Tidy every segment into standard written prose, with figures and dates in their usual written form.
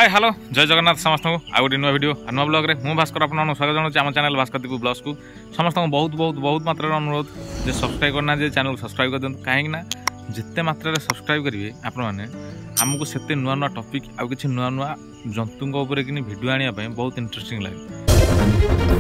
Hi hello जय जगन्नाथ समस्त आ गए नुआ वीडियो नुआ ब्लॉग रे मु भास्कर आपन स्वागत जानुची आम चैनल भास्कर दीपू ब्लॉग्स को समस्त बहुत बहुत बहुत मात्रा अनुरोध जे सब्सक्राइब करना जे चैनल सब्सक्राइब कर दियंतु काहे ना जिते मात्रा सब्सक्राइब करेंगे आपण मैंने आमको सेते नुआ नुआ टॉपिक आउ किछि नुआ नुआ जंतुओं ऊपर कि वीडियो आनिया पय बहुत इंटरेस्टिंग लगे।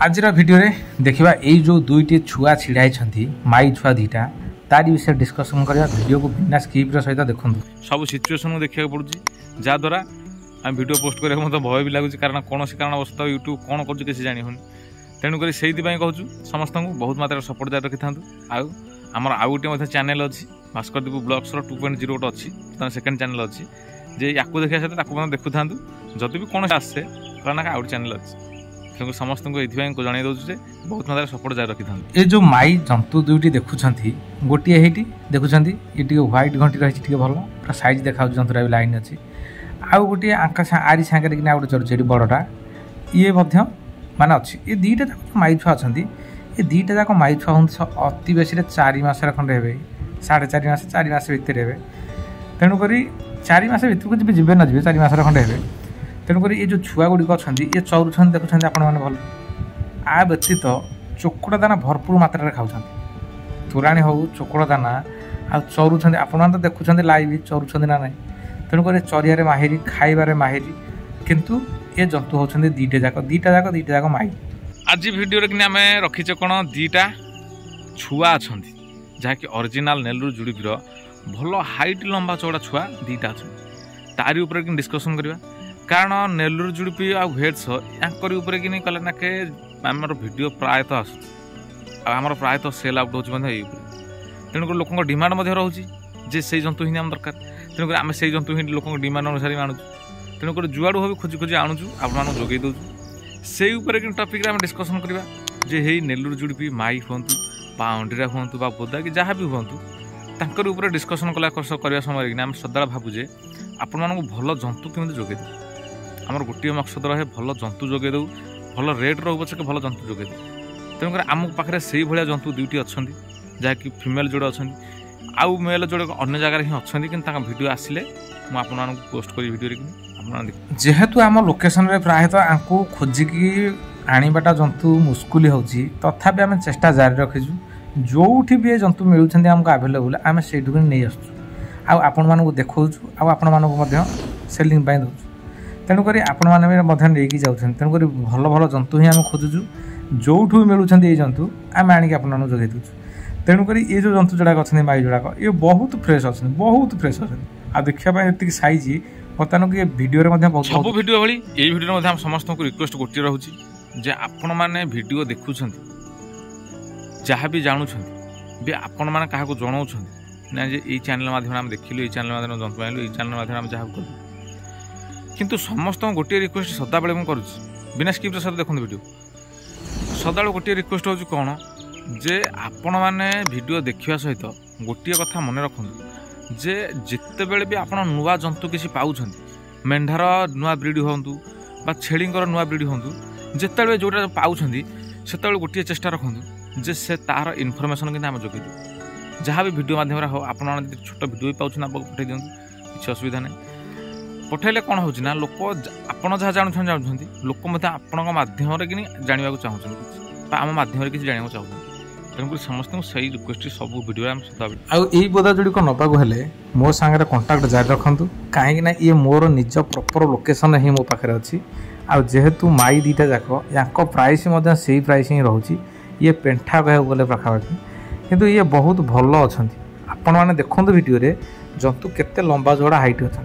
आज वीडियो रे देखिबा एई जो दुईटी छुआ छिड़ाई छंती माई छुआ दीटा तारी विषय डिस्कशन करिया वीडियो को बिना स्किप रे सहित देखंतु सब सिचुएशन को देखिया पड़ुची जा द्वारा हम वीडियो पोस्ट करे मते भय भी लागुची कारण कोनोसी कारण अवस्था यूट्यूब कोन करछु किसी जानि होनी तेनु करी सेहिति पय कहछु समस्त को बहुत मात्रा सपोर्ट जाय रखिथांतु आउ हमर आउटे मध्ये चैनल अछि भास्कर दीपू ब्लॉग्स रो 2.0 गोट अछि त सेकंड चैनल अछि जे याकू देखिया से ताकू मते देखुथांतु जति भी कोन आसे कारण आउट चैनल अछि क्योंकि समस्त को एथिबाई को जणाई दउछु जे बहुत मात्रा सपोर्ट जाय रखिथांतु। ए जो माई जंतु दुईटी देखुछंती गोटिए हेटी देखुछंती ए टिके व्हाइट घंटी रहिछि टिके भलो पूरा साइज देखाउ जंतुरा भी लाइन अछि आउ गोटिए आंका आरी सांगरे कि आउट चरचेडी बड़टा ये मध्य माने अछि ए दीटा जाक माई छुआ अछंती ए दीटा जाक माई छुआ हुन अति बेसी रे 4 मास रे खंडे हेबे 4.5 मास 4 मास भीतर हेबे तेनु करी 4 मास भीतर को जिबे न जिबे 4 मास रे खंडे हेबे तेणुक ये जो छुआ गुड़िक अच्छा ये चौरुंट देखुं आपण मैंने भल आ व्यतीत चोकड़ा दाना भरपूर मात्रा खाऊँ तोराणी हो चोकड़ा दाना आ चौरुंट आपण तो देखुं लाइव चौरुंट ना ना तेणुक चरिया माहिरी खाइबार माहिरी किंतु ये जंतु होती दीटा जाक माई। आज वीडियो आम रखीचे कौन दीटा छुआ अच्छा जहाँकि ओरिजिनल नेलुर जुड़ीर भल हाइट लंबा चौड़ा छुआ दीटा अच्छा तारी उपर डिस्कसन करवा कारण नेलुर जुड़पी आ भेट्स यांकर ऊपर कि नहीं कले ना के आमर वीडियो प्रायतः आसर प्रायतः सेल आउट होती तेणुक लोक डिमांड रोचे जे से जंतु ही आम दरकार तेणुक आम से जंतु ही लोक डिमांड अनुसार आणुचु तेणुक जुआड़ू हो खोजी खोजी आणुचु आपन जोगे दौचु से टॉपिक आम डिस्कसन करवा जे हे नेलुर जुड़पी माई हूँ पाउंडीरा हूँ बा बोदा कि जहाँ भी हूँ तांकर ऊपर डिस्कसन करने समय आम सदा भावुजे आपण मानक भल जंतु केमती जोगे दे आमर गोटे मकसद रहे भल जंतु जोगे दू भल रेट रो पछे भल जंतु जोगे दू तेणुकर आम पाखे से भाया जंतु दुईटी अच्छा जहाँकि फिमेल जोड़े अच्छा आउ मेल जोड़े अन्य जगह ही अच्छा कि वीडियो आसिले मुझे पोस्ट करी वीडियो जेहेतु आम लोकेशन रे प्रायतः आपको खोजिकी आनीबाटा जंतु मुस्कुल होची तथापि आम चेष्टा जारी रखीचु जोठी भी जंतु मिलुछंती हमको अवेलेबल आम से नहीं आसुचु आपण मानक देखौछु आपण मानक सेलिंग पाई दउछु तेणुक आपण मैंने जाऊँ तेणुक भल भल जंतु ही आम खोजुचु जोठू मिलुछंती ये जंतु आम आनिक आपण जोगे दउछु तेणुक ये जो जंतु जोड़ाक अच्छा माई जोड़ाक ये बहुत फ्रेश अच्छा बहुत फ्रेश अच्छा आ देखा ये साइज बर्तमान ये वीडियो बहुत सब वीडियो भाई ये वीडियो समस्त को रिक्वेस्ट गोटे रोचे जे आपण मैंने वीडियो देखुं जहाँ भी जानूँ भी आपण मैंने क्या जनाऊँ ना जे ये चैनल माध्यम आम देखिलु ये चैनल माध्यम जंतु आनलु ये चैनल माध्यम आम जहाँ कलु किंतु समस्त गोटे रिक्वेस्ट सदा बेले मुझे करुच्ची बिना स्किप्ट सहित देखते वीडियो सदा गोटे रिक्वेस्ट हो कौन जे आपण मैंने वीडियो देखा सहित गोटे कथा मन रखु जे जिते बेले भी आप नुआ जंतु किसी पाँच मेंढार नुआ ब्रीड हूँ बा छेलींकर नुआ ब्रीड हूँ जिते जोटा पाँच से गोटे चेष्टा रखु जे से तार इनफर्मेशन कि आम जोगे जहाँ भी वीडियो माध्यम हो आप छोट वीडियो पाँच पठे दिखाँ किसी असुविधा नहीं पठेले कौन हो लोक आपड़ जहाँ जानते लोक आपण मध्यम कि जानवा चाहते आम मध्यम किसी जानवा चाहते तेणुक समस्त सही रिक्वेस्ट सब वीडियो आई बोदा जोड़ी को नबाक हेले मो सांगे कंटाक्ट जारी रखु कहीं ये मोर निज प्रॉपर लोकेशन ही मो पाखे अच्छी आउ जेहेतु माई दीटा जाक या प्राइस से प्राइस ही रोचे ये पेंठा कह गले पाखापाखि किंतु ये बहुत भल अच्छा आपण मैंने देखते वीडियो रे जंतु केते लंबा जोड़ा हाइट अच्छा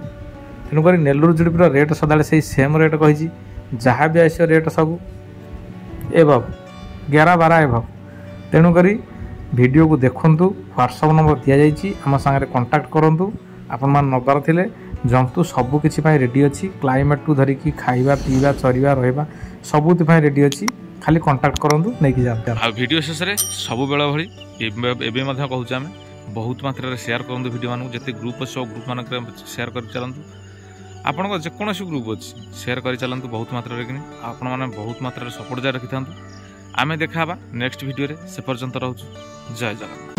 तेणुक नेलुर जुड़ीर रेट सदा से सेम रेट कही जहाँ भी आस रेट सब एभव 11-12 एभव तेणुक वीडियो को देखु व्हाट्सएप नंबर दि जाइए आम सागर कंटाक्ट करूँ आपण मान नबार थिले जंतु सबुकिछि रेडी अच्छी क्लाइमेट टू धरिकी खाइबा पीवा चरिबा रहिबा सबुति रेडी अच्छी खाली कंटाक्ट करूँ नहीं जाते वीडियो शेष में सब बेला भली कहूँ आम बहुत मात्रा शेयर करूँ वीडियो मानक जिते ग्रुप अच्छे सब ग्रुप मानक शेयर कर चलतु आपण जेकोसी ग्रुप अच्छी शेयर कर चलतु बहुत मात्रा कि आपण मैंने बहुत मात्रा सपोर्ट जारी रखि था आमे देखा नेक्स्ट वीडियो से पर्यंत रोचु जय जगन्नाथ।